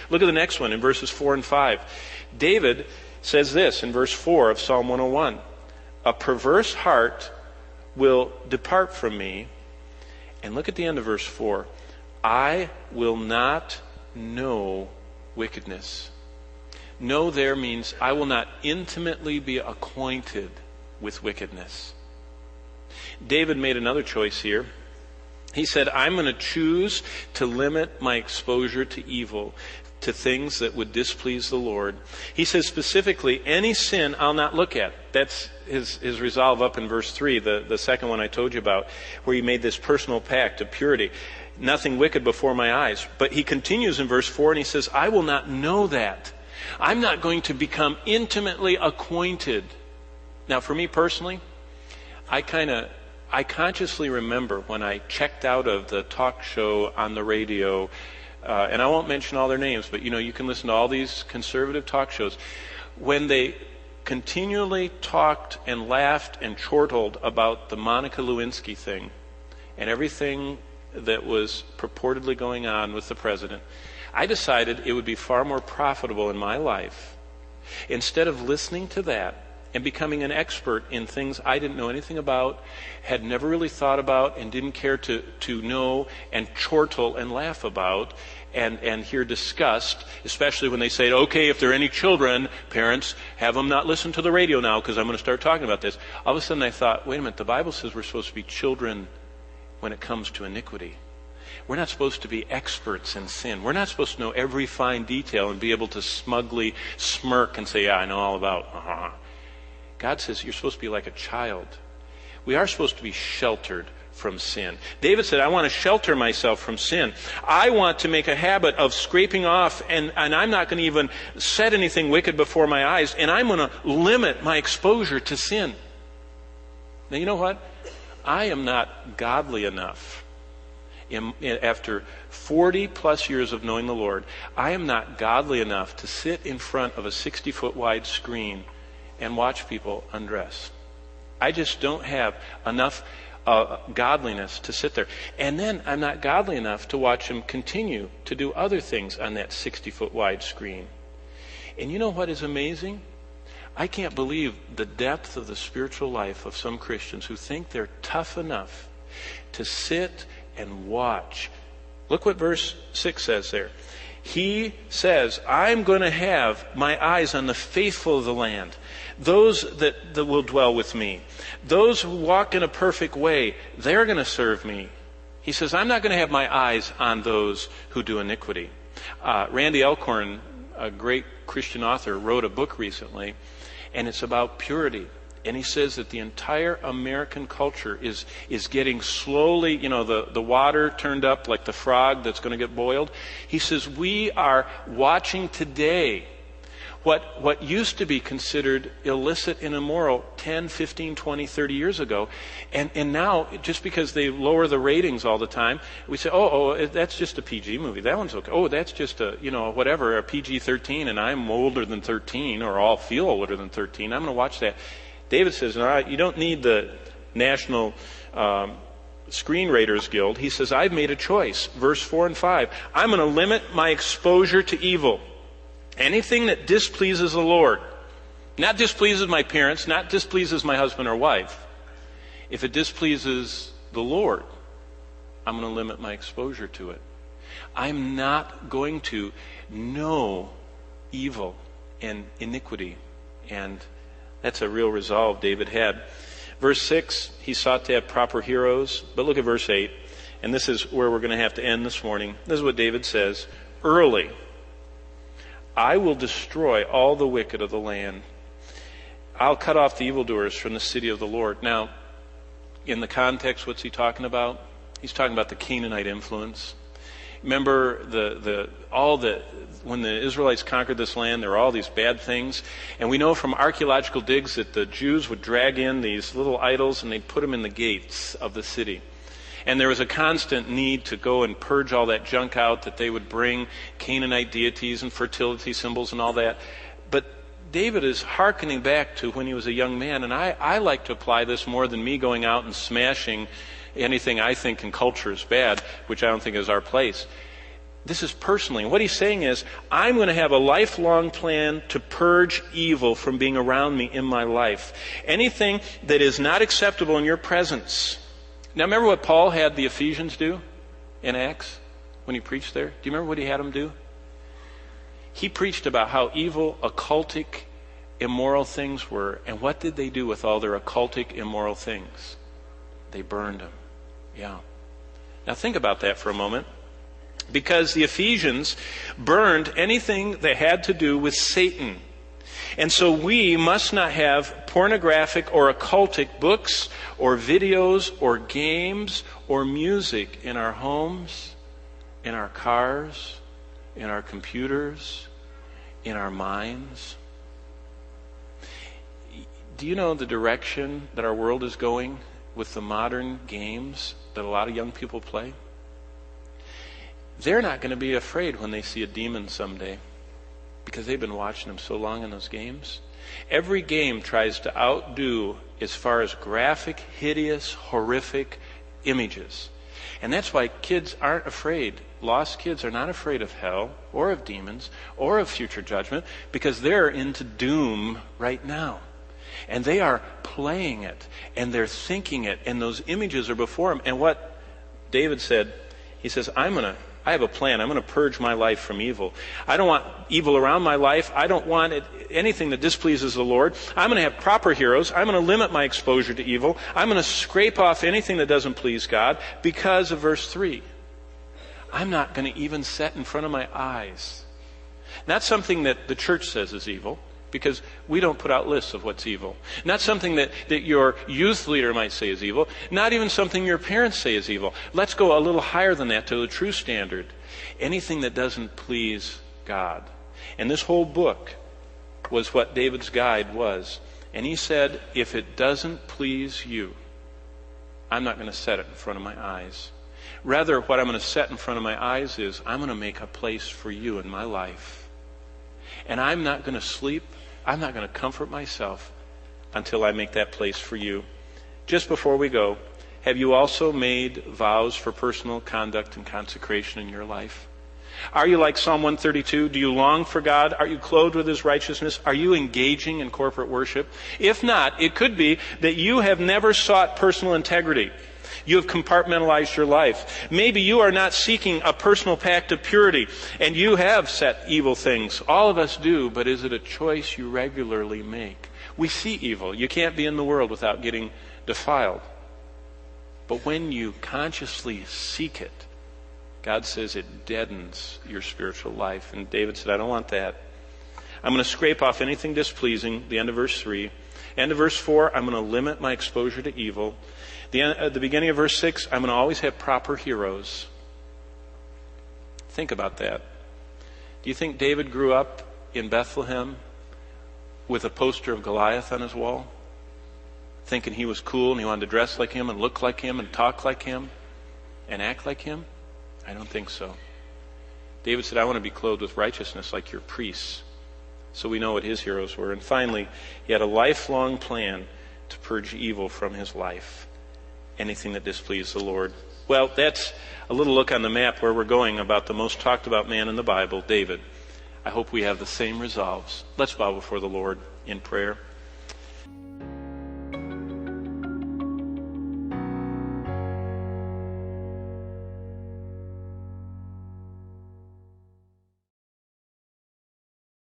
Look at the next one in verses 4 and 5. David says this in verse 4 of Psalm 101. A perverse heart will depart from me. And look at the end of verse 4. I will not know wickedness. Know there means I will not intimately be acquainted with wickedness. David made another choice here. He said, I'm going to choose to limit my exposure to evil, to things that would displease the Lord. He says specifically, any sin I'll not look at. That's his resolve up in verse 3, the second one I told you about, where he made this personal pact of purity. Nothing wicked before my eyes. But he continues in verse 4 and he says, I will not know that. I'm not going to become intimately acquainted. Now for me personally, I consciously remember when I checked out of the talk show on the radio, and I won't mention all their names, but you can listen to all these conservative talk shows, when they continually talked and laughed and chortled about the Monica Lewinsky thing and everything that was purportedly going on with the president. I decided it would be far more profitable in my life, instead of listening to that and becoming an expert in things I didn't know anything about, had never really thought about, and didn't care to know and chortle and laugh about and hear discussed, especially when they say, okay, if there are any children, parents, have them not listen to the radio now because I'm going to start talking about this. All of a sudden I thought, wait a minute, the Bible says we're supposed to be children when it comes to iniquity. We're not supposed to be experts in sin. We're not supposed to know every fine detail and be able to smugly smirk and say, yeah, I know all about. God says you're supposed to be like a child. We are supposed to be sheltered from sin. David said, I want to shelter myself from sin. I want to make a habit of scraping off, and I'm not going to even set anything wicked before my eyes, and I'm going to limit my exposure to sin. Now, you know what? I am not godly enough. After 40 plus years of knowing the Lord, I am not godly enough to sit in front of a 60-foot wide screen and watch people undress. I just don't have enough godliness to sit there. And then I'm not godly enough to watch them continue to do other things on that 60-foot wide screen. And you know what is amazing? I can't believe the depth of the spiritual life of some Christians who think they're tough enough to sit and watch. Look what verse 6 says there. He says, I'm going to have my eyes on the faithful of the land, those that will dwell with me. Those who walk in a perfect way, they're going to serve me. He says, I'm not going to have my eyes on those who do iniquity. Randy Alcorn, a great Christian author, wrote a book recently, and it's about purity. And he says that the entire American culture is getting slowly, the water turned up like the frog that's going to get boiled. He says we are watching today what used to be considered illicit and immoral 10, 15, 20, 30 years ago. And now, just because they lower the ratings all the time, we say, that's just a PG movie. That one's okay. Oh, that's just a PG-13, and I'm older than 13, or I'll feel older than 13. I'm going to watch that. David says, no, you don't need the National Screenwriters Guild. He says, I've made a choice. Verse 4 and 5. I'm going to limit my exposure to evil. Anything that displeases the Lord. Not displeases my parents, not displeases my husband or wife. If it displeases the Lord, I'm going to limit my exposure to it. I'm not going to know evil and iniquity. And that's a real resolve David had. Verse 6, he sought to have proper heroes. But look at verse 8. And this is where we're going to have to end this morning. This is what David says. Early, I will destroy all the wicked of the land. I'll cut off the evildoers from the city of the Lord. Now, in the context, what's he talking about? He's talking about the Canaanite influence. Remember when the Israelites conquered this land, there were all these bad things. And we know from archaeological digs that the Jews would drag in these little idols and they'd put them in the gates of the city. And there was a constant need to go and purge all that junk out, that they would bring Canaanite deities and fertility symbols and all that. But David is hearkening back to when he was a young man, and I like to apply this more than me going out and smashing anything I think in culture is bad, which I don't think is our place. This is personally. And what he's saying is, I'm going to have a lifelong plan to purge evil from being around me in my life. Anything that is not acceptable in your presence. Now remember what Paul had the Ephesians do in Acts when he preached there? Do you remember what he had them do? He preached about how evil, occultic, immoral things were. And what did they do with all their occultic, immoral things? They burned them. Yeah. Now think about that for a moment. Because the Ephesians burned anything that had to do with Satan. And so we must not have pornographic or occultic books or videos or games or music in our homes, in our cars, in our computers, in our minds. Do you know the direction that our world is going with the modern games that a lot of young people play? They're not going to be afraid when they see a demon someday because they've been watching them so long in those games. Every game tries to outdo as far as graphic, hideous, horrific images. And that's why kids aren't afraid. Lost kids are not afraid of hell or of demons or of future judgment because they're into doom right now. And they are playing it and they're thinking it and those images are before them. And what David said, he says, I have a plan. I'm going to purge my life from evil. I don't want evil around my life. I don't want anything that displeases the Lord. I'm going to have proper heroes. I'm going to limit my exposure to evil. I'm going to scrape off anything that doesn't please God because of verse 3. I'm not going to even set in front of my eyes. Not something that the church says is evil, because we don't put out lists of what's evil. Not something that your youth leader might say is evil. Not even something your parents say is evil. Let's go a little higher than that to the true standard. Anything that doesn't please God. And this whole book was what David's guide was. And he said, if it doesn't please you, I'm not going to set it in front of my eyes. Rather, what I'm going to set in front of my eyes is, I'm going to make a place for you in my life. And I'm not going to sleep. I'm not going to comfort myself until I make that place for you. Just before we go, have you also made vows for personal conduct and consecration in your life? Are you like Psalm 132? Do you long for God? Are you clothed with His righteousness? Are you engaging in corporate worship? If not, it could be that you have never sought personal integrity. You have compartmentalized your life. Maybe you are not seeking a personal pact of purity, and you have set evil things. All of us do, but is it a choice you regularly make? We see evil. You can't be in the world without getting defiled. But when you consciously seek it, God says it deadens your spiritual life. And David said, I don't want that. I'm going to scrape off anything displeasing, the end of verse 3. End of verse 4, I'm going to limit my exposure to evil. At the beginning of verse 6, I'm going to always have proper heroes. Think about that. Do you think David grew up in Bethlehem with a poster of Goliath on his wall? Thinking he was cool and he wanted to dress like him and look like him and talk like him and act like him? I don't think so. David said, I want to be clothed with righteousness like your priests. So we know what his heroes were. And finally, he had a lifelong plan to purge evil from his life. Anything that displeased the Lord. Well, that's a little look on the map where we're going about the most talked about man in the Bible, David. I hope we have the same resolves. Let's bow before the Lord in prayer.